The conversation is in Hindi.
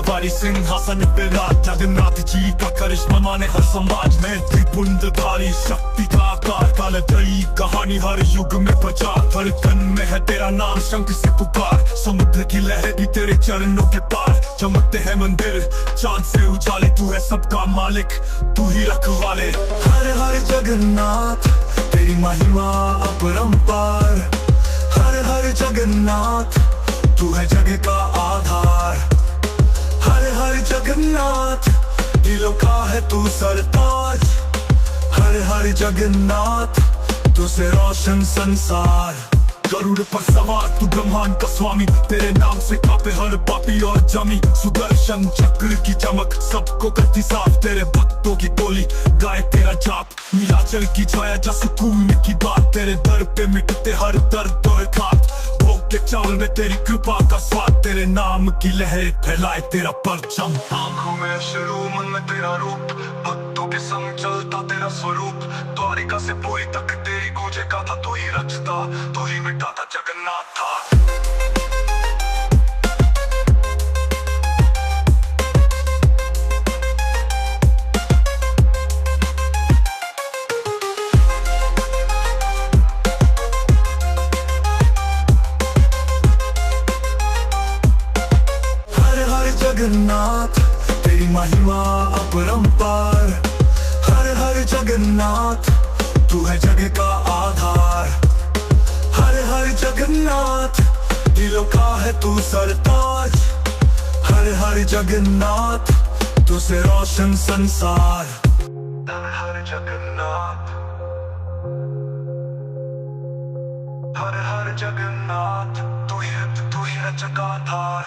सवारी सिंहासन पे राज, जगन्नाथ जी का करिश्मा माने हर समाज में। त्रिपुंडधारी शक्ति का आकार, कालजयी कहानी हर युग में प्रचार। धड़कन में है तेरा नाम, शंख से पुकार, समुद्र की लहर भी तेरे चरणों के पार। चमकते हैं मंदिर चांद से उजाले, तू है सबका मालिक, तू ही रखवाले। हर हर जगन्नाथ तेरी महिमा अपरंपार। हर हर जगन्नाथ तू है जग का आधार। हर हर जगन्नाथ दिलों का है तू सरताज। हर हर जगन्नाथ तू से रोशन संसार। गरुड़ पर सवार तू ब्रह्मांड का स्वामी, तेरे नाम से कांपे हर पापी और जमी। सुदर्शन चक्र की चमक सबको करती साफ, तेरे भक्तों की टोली गाए तेरा जाप। नीलाचल की छाया जा सुकून की बात, तेरे दर पे मिटते हर दर्द और घात। भोग के चावल में तेरी कृपा का स्वाद, तेरे नाम की लहर फैलाए तेरा परचम। आंखों में शुरू मन में तेरा रूप, भक्तों के संग चलता तेरा स्वरूप। द्वारिका से पुरी तक तेरी गूंजे गाथा, तू ही रचता तू ही मिटाता जगन्नाथ था। जगन्नाथ तेरी महिमा अपरंपार। हर हर जगन्नाथ तू है जग का आधार। हर हर जगन्नाथ दिलों का है तू सरताज। हर हर जगन्नाथ तू से रोशन संसार। हर हर जगन्नाथ, हर हर जगन्नाथ तू ही है जगाधार।